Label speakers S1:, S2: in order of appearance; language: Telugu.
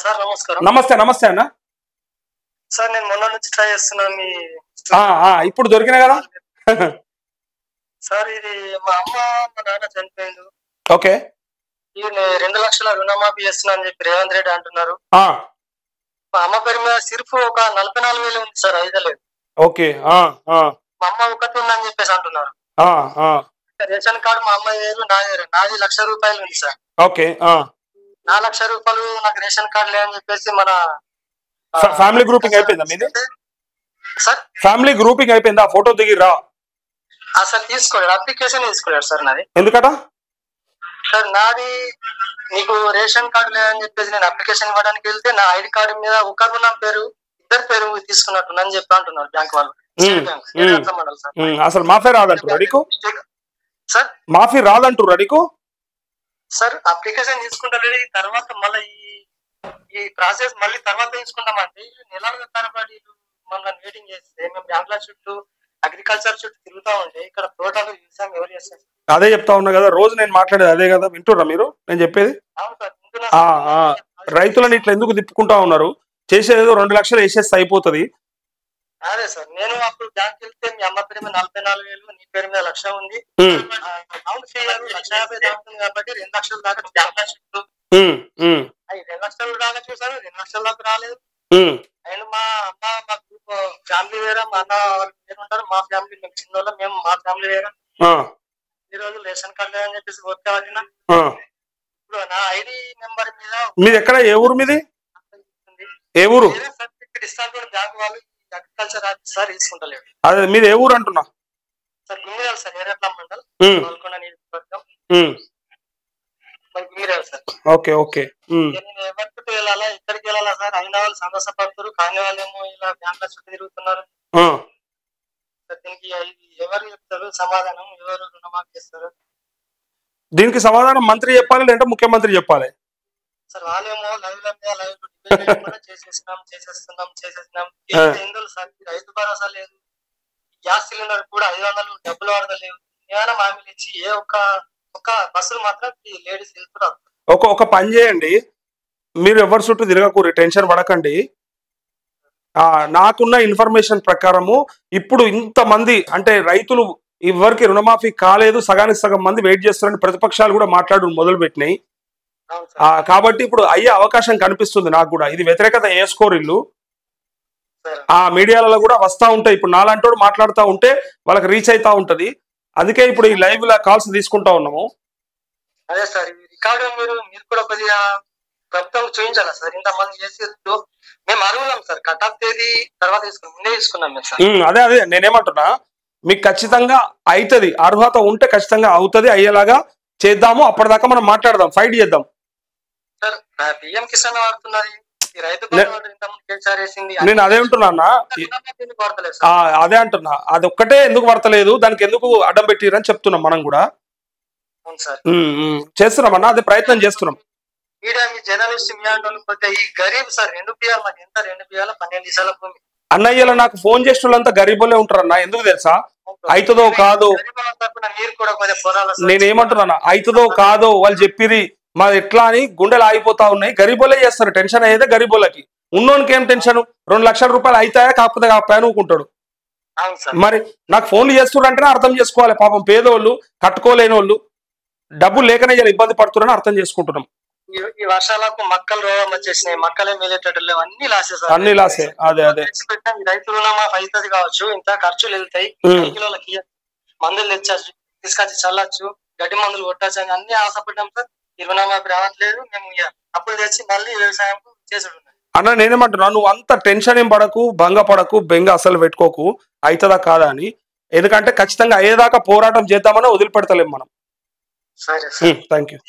S1: సార్ నమస్కారం.
S2: నమస్తే నమస్తే అన్న.
S1: సార్ నేను మొన్న నుంచి ట్రై చేస్తున్నా మీ
S2: ఇప్పుడు దొరికినా కదా
S1: సార్. ఇది మా అమ్మ మా నాన్న చనిపోయిండు.
S2: ఓకే.
S1: ఇది 2 లక్షల రుణమాఫీ చేస్తున్నా అని చెప్పి రేవంత్ రెడ్డి అంటున్నారు. మా అమ్మ పేరు మీద సిర్ఫ్ ఒక 44,000 ఉంది సార్, ఐదలేదు.
S2: ఓకే.
S1: మా అమ్మ ఒకటి ఉందని చెప్పేసి అంటున్నారు. రేషన్ కార్డు మా అమ్మ వేరు, నాది ₹1,00,000 ఉంది సార్.
S2: ఓకే.
S1: ₹4,00,000 నాకు రేషన్ కార్డు లేదని చెప్పేసి మన
S2: ఫ్యామిలీ గ్రూపింగ్ అయిపోయిందా మీది?
S1: సార్
S2: ఫ్యామిలీ గ్రూపింగ్ అయిపోయిందా? ఫోటో దిగిరా?
S1: అసలు తీసుకోలేదు, అప్లికేషన్ తీసుకోలేదు సార్ నాది.
S2: ఎందుకట
S1: సార్? నాది నీకు రేషన్ కార్డు లేదని చెప్పేసి నేను అప్లికేషన్ ఇవ్వడానికి వెళ్తే నా ఐడి కార్డు మీద ఒకరు నా పేరు, ఇద్దరు పేరు తీసుకున్నట్టుందని చెప్పి అంటున్నారు బ్యాంక్ వాళ్ళు.
S2: అసలు మాఫీ రాదంటారు నీకు?
S1: సార్
S2: మాఫీ రాదంటారు నీకు?
S1: సార్ అప్లికేషన్ తీసుకుంటారు, తర్వాత మళ్ళీ ఈ ప్రాసెస్ మళ్ళీ తర్వాత తీసుకుంటామంటే నెలల తరబడి మమ్మల్ని వెయిటింగ్ చేస్తే మేము బ్యాంకుల చుట్టూ అగ్రికల్చర్ చుట్టూ తిరుగుతా ఉంటే ఇక్కడ టోటల్ వ్యవసాయం ఎవరు చేస్తారు?
S2: అదే చెప్తా ఉన్నా కదా, రోజు నేను మాట్లాడేది అదే కదా. వింటుర్రా మీరు నేను చెప్పేది? రైతులను ఇట్లా ఎందుకు తిప్పుకుంటా ఉన్నారు? చేసేదో 2 లక్షలు వేసేస్తే అయిపోతుంది.
S1: అదే సార్, నేను అప్పుడు బ్యాంక్ వెళ్తే మీ అమ్మ పేరు మీద 44,000, నీ పేరు మీద 1,00,000 ఉంది. అమౌంట్ ఫీ 1,50,000 దాటుతుంది కాబట్టి 2 లక్షల దాకా బ్యాంకుల చుట్టూ 2 లక్షల దాకా చూసాను, 2 లక్షల దాకా రాలేదు. అండ్ మా అమ్మ మా గ్రూప్ ఫ్యామిలీ వేరే, మా అన్న వాళ్ళు వేరే ఉంటారు, మా ఫ్యామిలీ మేము చిన్న మేము మా ఫ్యామిలీ వేరే. ఈ రోజు రేషన్ కార్డు లేదని చెప్పేసి ఓకే అడిగినా. ఇప్పుడు నా ఐడి నెంబర్ మీద
S2: మీది ఎక్కడ? ఏ ఊరు మీది? ఏ ఊరు?
S1: సర్టిఫికేట్ ఇస్తాను బ్యాంక్ వాళ్ళు, అగ్రికల్చర్ ఆఫీసర్ తీసుకుంటలేదు.
S2: అదే మీది ఏ ఊరు అంటున్నా?
S1: సార్ గుమ్మిరాలు సార్, ఏరేట్ల మండల్, గోల్కొండ నియోజకవర్గం. Sir
S2: okay okay.
S1: నేను ఎవరికి వెళ్ళాలా, ఎక్కడికి వెళ్ళాలా సార్? అయిన వాళ్ళు సంతోషపడుతున్నారు, కాని వాళ్ళేమో ఇలా బ్యాంకుల చుట్టూ తిరుగుతున్నారు. దీనికి ఎవరు చెప్తారు సమాధానం? ఎవరు రుణమాఫీ చేస్తారు?
S2: దీనికి సమాధానం మంత్రి చెప్పాలి, లేదంటే ముఖ్యమంత్రి చెప్పాలి
S1: సార్. వాళ్ళేమో లైవ్ చేసేస్తున్నాం. ఎందుకు సార్ రైతు భరోసా లేదు, గ్యాస్ సిలిండర్ కూడా 500 డబ్బులు వాడతలేవు. ఏమైనా హామీలు ఇచ్చి ఏ ఒక్క బస్సులు మాత్రం లేడీస్ వెళ్తున్నారు.
S2: ఒక పని చేయండి, మీరు ఎవరి చుట్టూ తిరగకూరి, టెన్షన్ పడకండి. నాకున్న ఇన్ఫర్మేషన్ ప్రకారము ఇప్పుడు ఇంతమంది అంటే రైతులు ఎవరికి రుణమాఫీ కాలేదు, సగానికి సగం మంది వెయిట్ చేస్తున్నారని ప్రతిపక్షాలు కూడా మాట్లాడు మొదలు పెట్టినాయి. కాబట్టి ఇప్పుడు అయ్యే అవకాశం కనిపిస్తుంది నాకు కూడా. ఇది వ్యతిరేకత వేసుకోరు ఇల్లు, ఆ మీడియాలలో కూడా వస్తూ ఉంటాయి. ఇప్పుడు నాలాంటోడు మాట్లాడుతూ ఉంటే వాళ్ళకి రీచ్ అవుతా ఉంటది. అందుకే ఇప్పుడు ఈ లైవ్ లా కాల్స్ తీసుకుంటా ఉన్నాము.
S1: అదే సార్, రికార్డు మీరు కూడా కొద్దిగా ప్రభుత్వం చూపించాలా సార్? ఇంతమంది చేసి మేము అడుగున్నాం సార్, కట్ ఆఫ్ తేదీ తర్వాత ముందే తీసుకున్నాం మేము.
S2: అదే నేనేమంటున్నా, మీకు ఖచ్చితంగా అవుతుంది, అర్హత ఉంటే ఖచ్చితంగా అవుతుంది, అయ్యేలాగా చేద్దాము. అప్పటిదాకా మనం మాట్లాడదాం, ఫైట్ చేద్దాం.
S1: సార్ పిఎం కిసాన్ వాడుతున్నది,
S2: నేను అదే అంటున్నా, అదే అంటున్నా, అది ఒక్కటే ఎందుకు పడతలేదు, దానికి ఎందుకు అడ్డం పెట్టిరని చెప్తున్నాం. మనం కూడా చేస్తున్నాం అదే ప్రయత్నం చేస్తున్నాం. అన్నయ్యలో నాకు ఫోన్ చేసిన వాళ్ళంతా గరీబులే ఉంటారు అన్న. ఎందుకు తెలుసా? అవుతుందో కాదో నేనేమంటున్నా, అవుతుందో కాదో వాళ్ళు చెప్పిరి మా ఎట్లా అని గుండెలు ఆగిపోతా ఉన్నాయి. గరీబులే చేస్తారు, టెన్షన్ అయ్యేదే గరీబులకి. ఉన్నోనికి ఏం టెన్షన్? 2 లక్షల రూపాయలు అవుతాయా కాకపోతే కాకపోయా ఊకుంటాడు. మరి నాకు ఫోన్లు చేస్తున్నారంటేనే అర్థం చేసుకోవాలి. పాపం పేదోళ్ళు, కట్టుకోలేని వాళ్ళు, డబ్బులు లేకనే ఇబ్బంది పడుతున్నారని అర్థం చేసుకుంటున్నాం.
S1: ఈ వర్షాలకు మక్కలు రోగం వచ్చేసినాయి, మక్కలే మిలేటెడ్ లేవు, అన్ని లాసే సార్,
S2: అన్ని లాసే. అదే
S1: రైతు రుణమాఫీ అవుతుంది కావచ్చు, ఇంత ఖర్చులు వెళ్తాయి, కిలోలకి మందులు తెచ్చచ్చు, తీసుకొచ్చి చల్లచ్చు, గడ్డి మందులు కొట్టచ్చు అని అన్ని ఆశపడ్డాం సార్. ఈ రుణమాఫీ రావట్లేదు, మేము అప్పులు తెచ్చి మళ్ళీ వ్యవసాయం చేసుడు.
S2: అన్న నేనేమంటున్నా, నువ్వు అంత టెన్షన్ ఏం పడకు, భంగ పడకు, బెంగ అసలు పెట్టుకోకు, అవుతుందా కాదా అని. ఎందుకంటే ఖచ్చితంగా అయ్యేదాకా పోరాటం చేద్దామని వదిలిపెడతలేం మనం.
S1: సరే,
S2: థ్యాంక్ యూ.